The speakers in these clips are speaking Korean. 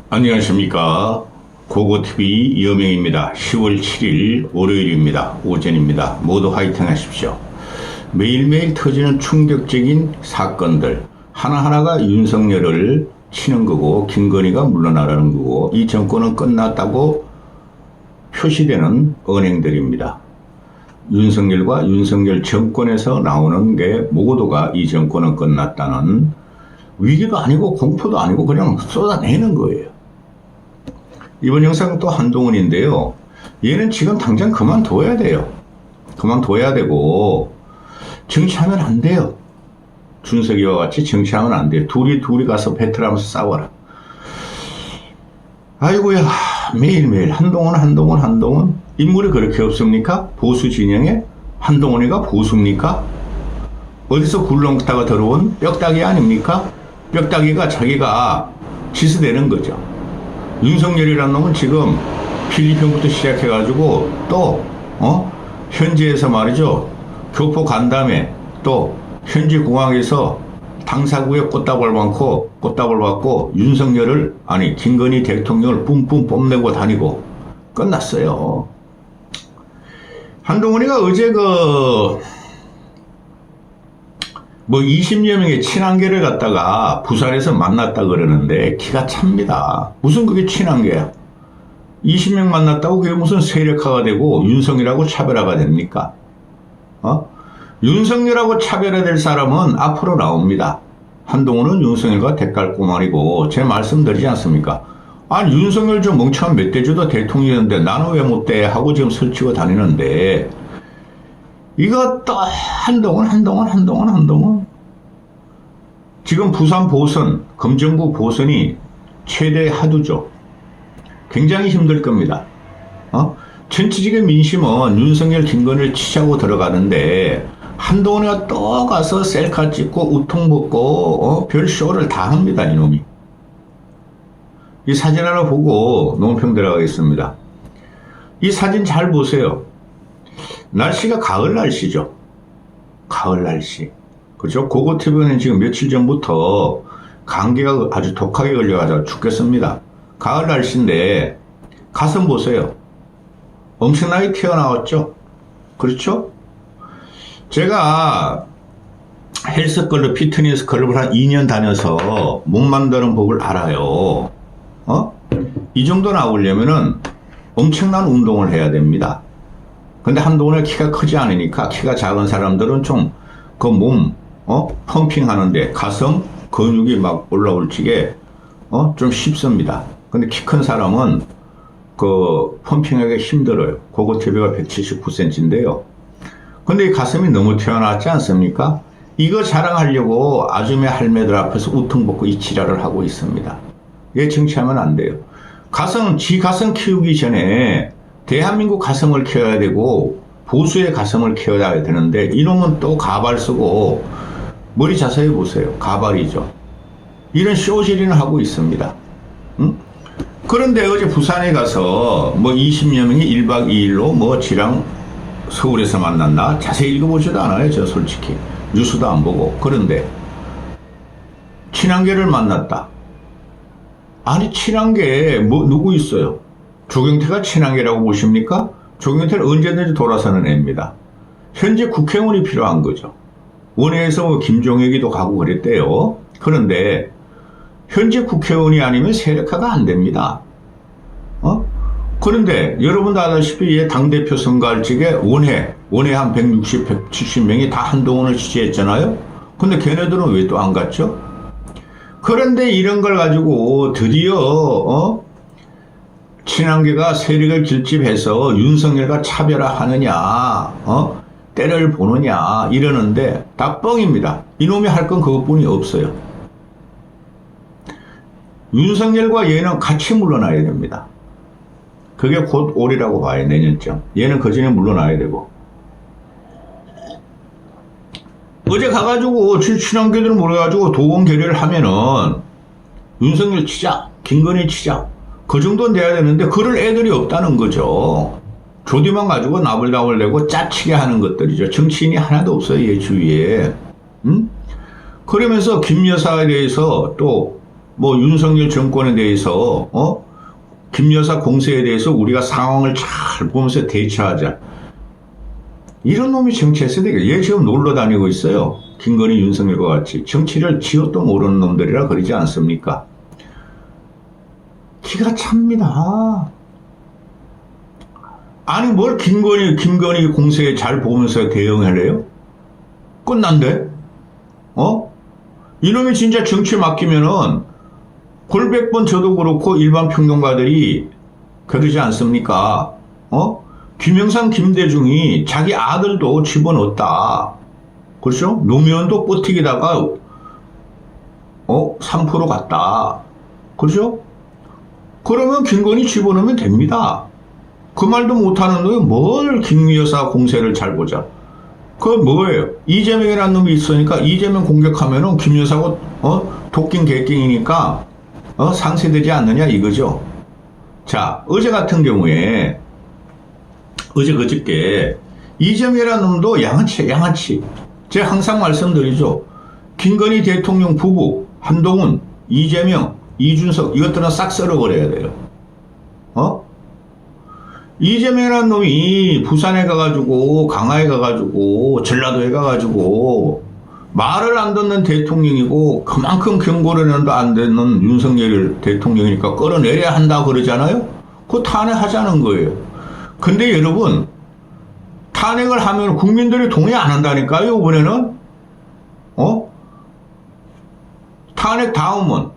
안녕하십니까. 고고TV 이여명입니다. 10월 7일 월요일입니다. 오전입니다. 모두 화이팅 하십시오. 매일매일 터지는 충격적인 사건들 하나하나가 윤석열을 치는 거고 김건희가 물러나라는 거고 이 정권은 끝났다고 표시되는 언행들입니다. 윤석열과 윤석열 정권에서 나오는 게 모두가 이 정권은 끝났다는 위기도 아니고 공포도 아니고 그냥 쏟아내는 거예요. 이번 영상은 또 한동훈인데요. 얘는 지금 당장 그만둬야 돼요. 그만둬야 되고 정치하면 안 돼요. 준석이와 같이 정치하면 안 돼요. 둘이 가서 배틀하면서 싸워라. 아이고야, 매일매일 한동훈 인물이 그렇게 없습니까? 보수 진영에 한동훈이가 보수입니까? 어디서 굴렁다가 들어온 뼈다귀 아닙니까? 뼈다귀가 자기가 지수되는 거죠. 윤석열이라는 놈은 지금 필리핀부터 시작해가지고 또 현지에서 말이죠. 교포 간 다음에 또 현지 공항에서 당사구에 꽃다발 받고 윤석열을 아니 김건희 대통령을 뿜뿜 뽐내고 다니고 끝났어요. 한동훈이가 어제 20여 명의 친한계를 갖다가 부산에서 만났다 그러는데 기가 찹니다. 무슨 그게 친한계야? 20명 만났다고 그게 무슨 세력화가 되고 윤석열하고 차별화가 됩니까? 윤석열하고 차별화될 사람은 앞으로 나옵니다. 한동훈은 윤석열과 대깔꼬마리고 제 말씀드리지 않습니까? 아니 윤석열 좀 멍청한 멧돼지도 대통령인데 나는 왜 못 돼? 하고 지금 설치고 다니는데 이것도 한동훈 지금 부산 보선 금정구 보선이 최대 하두죠. 굉장히 힘들 겁니다. 전체적인 민심은 윤석열 김건희를 치자고 들어가는데 한동훈이가 또 가서 셀카 찍고 우통 벗고 별 쇼를 다 합니다. 이놈이. 이 사진 하나 보고 논평 들어가겠습니다. 이 사진 잘 보세요. 날씨가 가을 날씨죠. 가을 날씨. 그죠? 고고TV는 지금 며칠 전부터 감기가 아주 독하게 걸려가지고 죽겠습니다. 가을 날씨인데 가슴 보세요. 엄청나게 튀어나왔죠? 그렇죠? 제가 헬스클럽, 피트니스 클럽을 한 2년 다녀서 몸 만드는 법을 알아요. 이 정도 나오려면은 엄청난 운동을 해야 됩니다. 근데 한동훈의 키가 크지 않으니까 키가 작은 사람들은 좀 그 몸, 펌핑 하는데 가슴 근육이 막 올라올 적에 좀 쉽습니다. 근데 키 큰 사람은 그 펌핑하기가 힘들어요. 고고TV가 179cm인데요. 근데 이 가슴이 너무 튀어나왔지 않습니까? 이거 자랑하려고 아줌마 할매들 앞에서 우퉁 벗고 이 지랄을 하고 있습니다. 얘 정치하면 안 돼요. 지 가슴 키우기 전에 대한민국 가슴을 키워야 되고 보수의 가슴을 키워야 되는데 이놈은 또 가발 쓰고 머리 자세히 보세요. 가발이죠. 이런 쇼질이는 하고 있습니다. 그런데 어제 부산에 가서 20여 명이 1박 2일로 지랑 서울에서 만났나? 자세히 읽어보지도 않아요. 저 솔직히. 뉴스도 안 보고. 그런데 친한계를 만났다. 아니 친한계 누구 있어요? 조경태가 친한계라고 보십니까? 조경태는 언제든지 돌아서는 애입니다. 현재 국회의원이 필요한 거죠. 원외에서 김종혁이도 가고 그랬대요. 그런데 현재 국회의원이 아니면 세력화가 안 됩니다. 그런데 여러분도 아다시피 얘 당대표 선거할 적에 원외 한 160, 170명이 다 한동훈을 지지했잖아요. 근데 걔네들은 왜 또 안 갔죠? 그런데 이런 걸 가지고 드디어 친한계가 세력을 결집해서 윤석열과 차별화하느냐, 때를 보느냐 이러는데 다 뻥입니다. 이놈이 할 건 그것뿐이 없어요. 윤석열과 얘는 같이 물러나야 됩니다. 그게 곧 올이라고 봐요. 내년쯤. 얘는 그 전에 물러나야 되고. 어제 가가지고 친한계들 모여가지고 도원 결의를 하면은 윤석열 치자, 김건희 치자 그 정도는 돼야 되는데 그럴 애들이 없다는 거죠. 조디만 가지고 나불나불대고 짜치게 하는 것들이죠. 정치인이 하나도 없어요. 얘 주위에. 그러면서 김 여사에 대해서 또 뭐 윤석열 정권에 대해서 김 여사 공세에 대해서 우리가 상황을 잘 보면서 대처하자. 이런 놈이 정치했어야 되겠. 얘 지금 놀러 다니고 있어요. 김건희 윤석열과 같이 정치를 지어도 모르는 놈들이라 그러지 않습니까? 기가 찹니다. 아니 뭘 김건희 공세에 잘 보면서 대응하래요? 끝난대? 이놈이 진짜 정치 맡기면은 골백번 저도 그렇고 일반 평론가들이 그러지 않습니까? 김영삼 김대중이 자기 아들도 집어넣었다. 그렇죠? 노무현도 뻗튀기다가 3% 갔다. 그렇죠? 그러면 김건희 집어넣으면 됩니다. 그 말도 못하는 놈이 뭘 김여사 공세를 잘 보자. 그거 뭐예요? 이재명이라는 놈이 있으니까 이재명 공격하면은 김여사가 도끼 개끼니까 상쇄되지 않느냐 이거죠. 자, 어제 같은 경우에 그저께 이재명이라는 놈도 양아치. 제가 항상 말씀드리죠. 김건희 대통령 부부, 한동훈, 이재명, 이준석 이것들은 싹 썰어버려야 돼요. 이재명이라는 놈이 부산에 가가지고 강화에 가가지고 전라도에 가가지고 말을 안 듣는 대통령이고 그만큼 경고를 해도 안 듣는 윤석열 대통령이니까 끌어내려야 한다 그러잖아요. 그거 탄핵하자는 거예요. 근데 여러분 탄핵을 하면 국민들이 동의 안 한다니까요. 이번에는 탄핵 다음은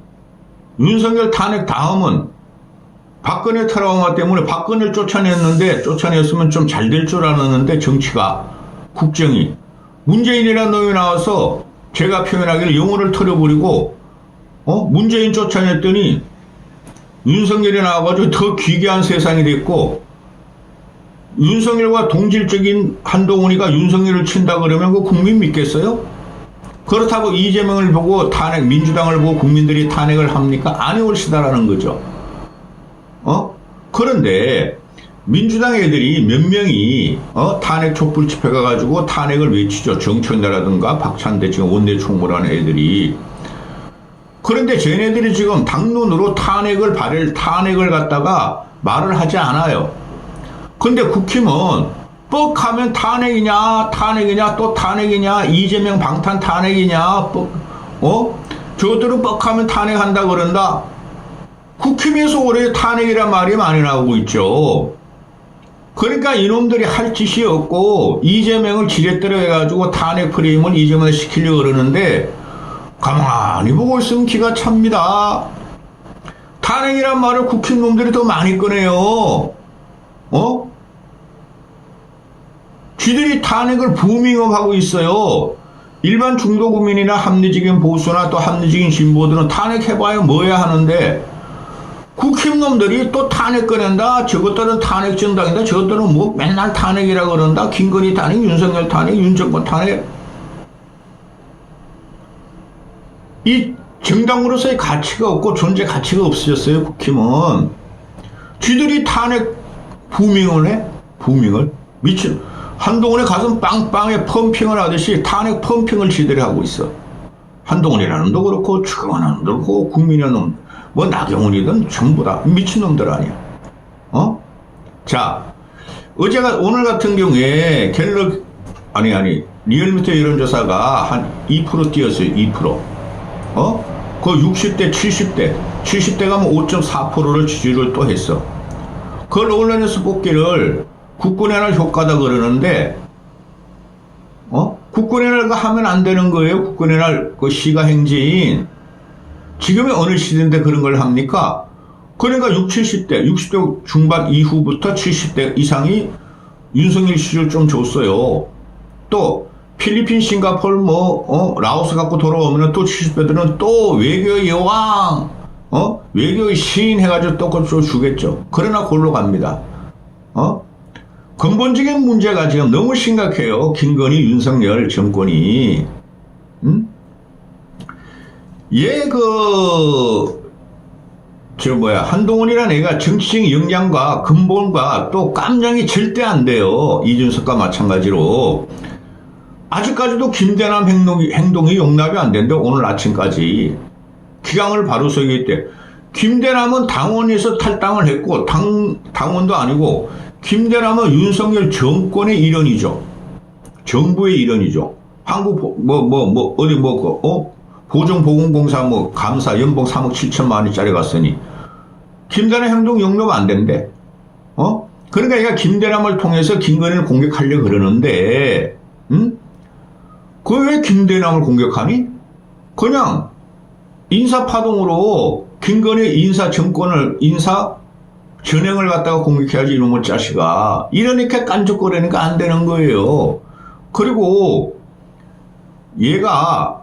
윤석열 탄핵 다음은 박근혜 트라우마 때문에 박근혜를 쫓아냈으면 좀 잘 될 줄 알았는데 정치가 국정이 문재인이라는 놈이 나와서 제가 표현하기를 영혼을 털어버리고 문재인 쫓아냈더니 윤석열이 나와가지고 더 기괴한 세상이 됐고 윤석열과 동질적인 한동훈이가 윤석열을 친다 그러면 그 국민 믿겠어요? 그렇다고 이재명을 보고 민주당을 보고 국민들이 탄핵을 합니까? 아니 옳시다라는 거죠. 그런데 민주당 애들이 몇 명이 탄핵 촛불 집회 가가지고 탄핵을 외치죠. 정청래라든가 박찬대 지금 원내 총무라는 애들이. 그런데 쟤네들이 지금 당론으로 탄핵을 갖다가 말을 하지 않아요. 근데 국힘은 뻑하면 탄핵이냐 또 탄핵이냐 이재명 방탄 탄핵이냐 저들은 뻑하면 탄핵한다 그런다. 국힘에서 올해 탄핵이란 말이 많이 나오고 있죠. 그러니까 이놈들이 할 짓이 없고 이재명을 지렛대로 해가지고 탄핵 프레임을 이재명을 시키려고 그러는데 가만히 보고 있으면 기가 찹니다. 탄핵이란 말을 국힘 놈들이 더 많이 꺼내요. 쥐들이 탄핵을 부밍업 하고 있어요. 일반 중도 국민이나 합리적인 보수나 또 합리적인 진보들은 탄핵해봐야 뭐야 하는데 국힘 놈들이 또 탄핵 꺼낸다. 저것들은 탄핵 정당이다. 저것들은 뭐 맨날 탄핵이라 그런다. 김건희 탄핵, 윤석열 탄핵, 윤정권 탄핵. 이 정당으로서의 가치가 없고 존재 가치가 없어졌어요. 국힘은. 쥐들이 탄핵 부밍을 해? 부밍을? 미친. 한동훈의 가슴 빵빵에 펌핑을 하듯이 탄핵 펌핑을 지들이 하고 있어. 한동훈이라는 놈도 그렇고 추경환 놈도 그렇고 국민의 놈 뭐 나경원이든 전부 다 미친놈들 아니야. 자, 오늘 같은 경우에 갤럽 리얼미터 여론조사가 한 2% 뛰었어요. 2%. 그 60대 70대 가면 5.4%를 지지를 또 했어. 그걸 언론에서 뽑기를 국군의 날 효과다 그러는데 국군의 날 하면 안 되는 거예요. 국군의 날 그 시가 행진. 지금의 어느 시대인데 그런 걸 합니까? 그러니까 60대 중반 이후부터 70대 이상이 윤석열 시절 좀 줬어요. 또 필리핀, 싱가포르 라오스 갖고 돌아오면 또 70대들은 또 외교의 여왕, 외교의 시인 해가지고 또 그걸 주겠죠. 그러나 그걸로 갑니다. 근본적인 문제가 지금 너무 심각해요. 김건희, 윤석열 정권이. 한동훈이라는 애가 정치적 역량과 근본과 또 깜냥이 절대 안 돼요. 이준석과 마찬가지로. 아직까지도 김대남 행동이 용납이 안 된대, 오늘 아침까지. 기강을 바로 서겠대. 김대남은 당원에서 탈당을 했고, 당원도 아니고, 김대남은 윤석열 정권의 일원이죠. 정부의 일원이죠. 한국, 보정보건공사 감사 연봉 3억 7천만 원짜리 갔으니, 김대남 행동 용납 안 된대. 그러니까 얘가 김대남을 통해서 김건희를 공격하려고 그러는데, 그 왜 김대남을 공격하니? 그냥 인사파동으로 김건희 인사 전행을 갖다가 공격해야지 이놈의 자식아. 이러니까 깐족거리니까 안 되는 거예요. 그리고 얘가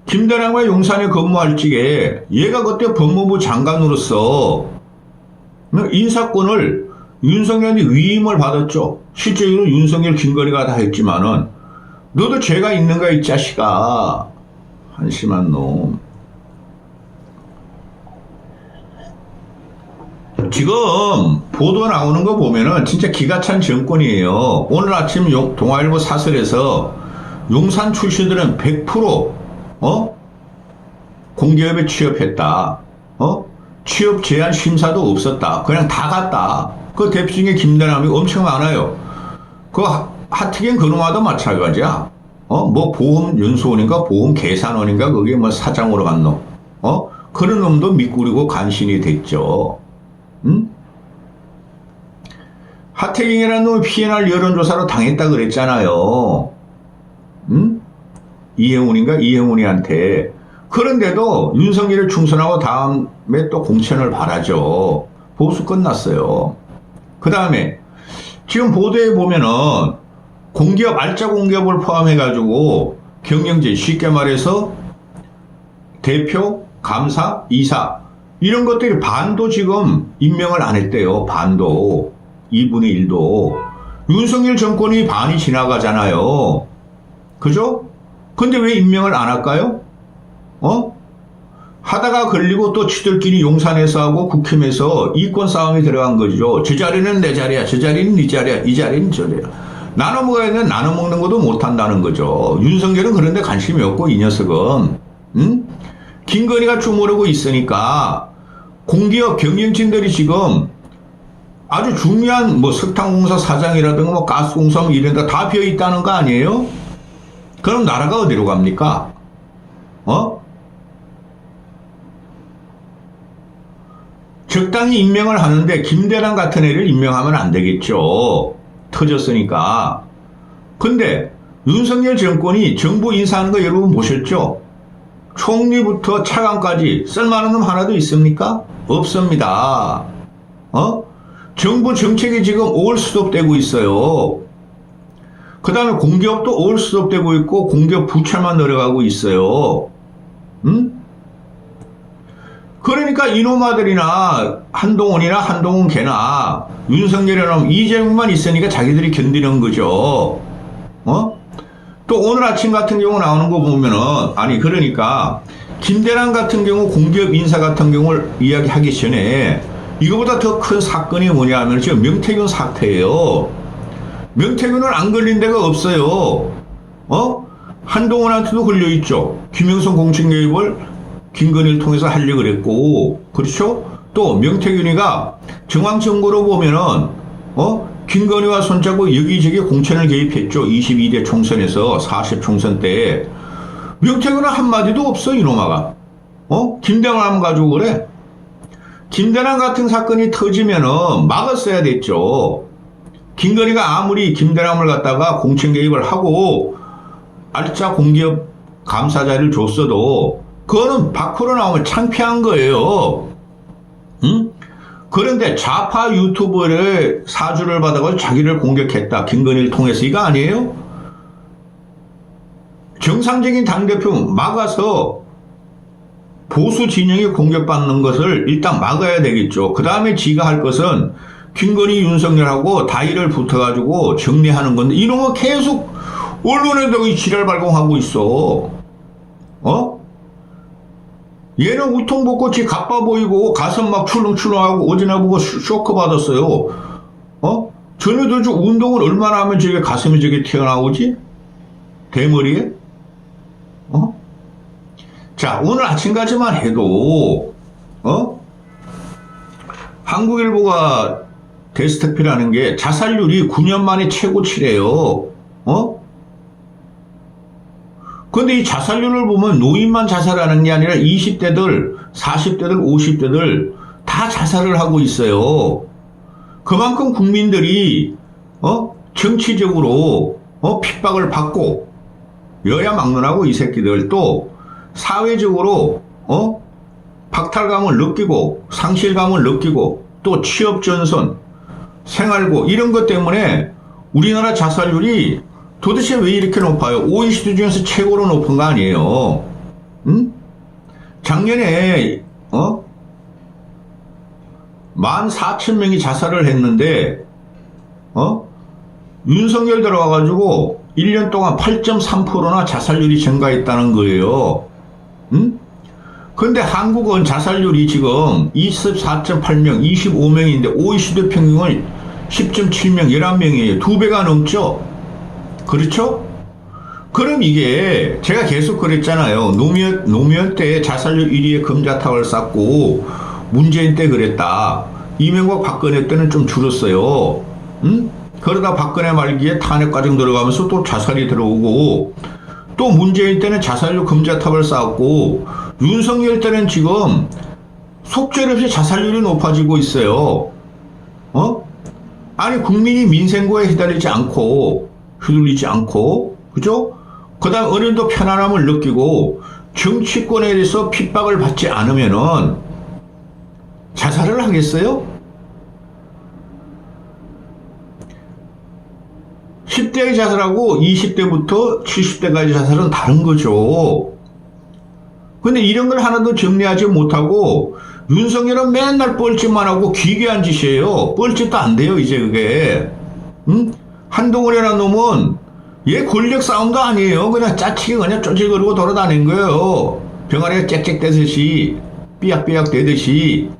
김대남과 용산에 근무할 적에 얘가 그때 법무부 장관으로서 인사권을 윤석열이 위임을 받았죠. 실제로 윤석열 김건희가 다 했지만은 너도 죄가 있는가 이 자식아. 한심한 놈. 지금 보도 나오는 거 보면은 진짜 기가 찬 정권이에요. 오늘 아침 동아일보 사설에서 용산 출신들은 100% 공기업에 취업했다. 취업 제한 심사도 없었다. 그냥 다 갔다. 그 대표 중에 김대남이 엄청 많아요. 그 하트경 그놈하도 마찬가지야. 보험연수원인가 보험계산원인가 그게 사장으로 간 놈. 그런 놈도 미꾸리고 간신히 됐죠. 하태경이라는 놈이 피해날 여론조사로 당했다 그랬잖아요. 이혜훈이한테. 그런데도 윤석열을 충선하고 다음에 또 공천을 바라죠. 보수 끝났어요. 그 다음에 지금 보도에 보면은 공기업, 알짜 공기업을 포함해가지고 경영진, 쉽게 말해서 대표, 감사, 이사 이런 것들이 반도 지금 임명을 안 했대요. 반도. 2분의 1도. 윤석열 정권이 반이 지나가잖아요. 그죠? 근데 왜 임명을 안 할까요? 하다가 걸리고 또 지들끼리 용산에서 하고 국힘에서 이권 싸움이 들어간 거죠. 저 자리는 내 자리야. 저 자리는 네 자리야. 이 자리는 저 자리야. 나눠 먹어야 되는 나눠 먹는 것도 못한다는 거죠. 윤석열은 그런데 관심이 없고 이 녀석은 김건희가 주무르고 있으니까 공기업 경영진들이 지금 아주 중요한 석탄공사 사장이라든가 가스공사 이런 데 다 비어 있다는 거 아니에요? 그럼 나라가 어디로 갑니까? 적당히 임명을 하는데 김대남 같은 애를 임명하면 안 되겠죠. 터졌으니까. 근데 윤석열 정권이 정부 인사하는 거 여러분 보셨죠? 총리부터 차관까지 쓸만한 놈 하나도 있습니까? 없습니다. 정부 정책이 지금 오월수습되고 있어요. 그 다음에 공기업도 오월수습되고 있고 공기업 부채만 늘어가고 있어요. 그러니까 이놈아들이나 한동훈이나 한동훈 개나 윤석열이나 이재명만 있으니까 자기들이 견디는 거죠. 또 오늘 아침 같은 경우 나오는 거 보면은 그러니까 김대남 같은 경우 공기업 인사 같은 경우를 이야기하기 전에 이거보다 더 큰 사건이 뭐냐면 지금 명태균 사태예요. 명태균은 안 걸린 데가 없어요. 한동훈한테도 걸려있죠. 김영선 공천개입을 김건희를 통해서 하려고 그랬고, 그렇죠? 또 명태균이가 정황증거로 보면은 김건희와 손잡고 여기저기 공천을 개입했죠. 22대 총선에서 40 총선 때. 명태균은 한마디도 없어 이놈아가. 김대남 가지고 그래. 김대남 같은 사건이 터지면은 막았어야 됐죠. 김건희가 아무리 김대남을 갖다가 공천 개입을 하고 알짜 공기업 감사 자리를 줬어도 그거는 밖으로 나오면 창피한 거예요. 그런데 좌파 유튜버를 사주를 받아서 자기를 공격했다. 김건희를 통해서 이거 아니에요? 정상적인 당대표 막아서 보수 진영이 공격받는 것을 일단 막아야 되겠죠. 그 다음에 지가 할 것은 김건희 윤석열하고 다이를 붙어가지고 정리하는 건데 이런 거 계속 언론에도 이 지랄 발광하고 있어. 얘는 우통복꽃이 가빠 보이고 가슴 막 출렁출렁하고 어제나 보고 쇼크 받았어요. 전에도 운동을 얼마나 하면 저게 가슴이 저게 튀어나오지? 대머리에? 자, 오늘 아침까지만 해도, 한국일보가 데스트피라는 게 자살률이 9년 만에 최고치래요. 근데 이 자살률을 보면 노인만 자살하는 게 아니라 20대들, 40대들, 50대들 다 자살을 하고 있어요. 그만큼 국민들이, 정치적으로, 핍박을 받고, 여야 막론하고 이 새끼들 또 사회적으로, 박탈감을 느끼고, 상실감을 느끼고, 또 취업 전선, 생활고, 이런 것 때문에 우리나라 자살률이 도대체 왜 이렇게 높아요? OECD 중에서 최고로 높은 거 아니에요? 응? 작년에 14,000명이 자살을 했는데 윤석열 들어와가지고 1년 동안 8.3%나 자살률이 증가했다는 거예요. 응? 근데 한국은 자살률이 지금 24.8명, 25명인데 OECD 평균은 10.7명, 11명이에요. 2배가 넘죠? 그렇죠? 그럼 이게 제가 계속 그랬잖아요. 노무현 때 자살률 1위에 금자탑을 쌓고 문재인 때 그랬다. 이명박 박근혜 때는 좀 줄었어요. 응? 그러다 박근혜 말기에 탄핵 과정 들어가면서 또 자살이 들어오고 또 문재인 때는 자살률 금자탑을 쌓았고 윤석열 때는 지금 속절없이 자살률이 높아지고 있어요. 아니 국민이 민생고에 휘둘리지 않고 그죠? 그 다음 어른도 편안함을 느끼고 정치권에 대해서 핍박을 받지 않으면은 자살을 하겠어요? 10대의 자살하고 20대부터 70대까지 자살은 다른 거죠. 근데 이런 걸 하나도 정리하지 못하고 윤석열은 맨날 뻘짓만 하고 기괴한 짓이에요. 뻘짓도 안 돼요 이제 그게. 응? 한동훈이라는 놈은 얘 권력 싸움도 아니에요. 그냥 짜치게 그냥 쪼질거리고 돌아다닌 거예요. 병아리가 짹짹대듯이 삐약삐약 대듯이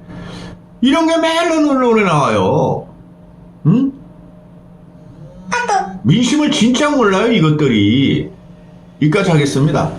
이런 게 매일 언론에 나와요. 응? 민심을 진짜 몰라요 이것들이. 여기까지 하겠습니다.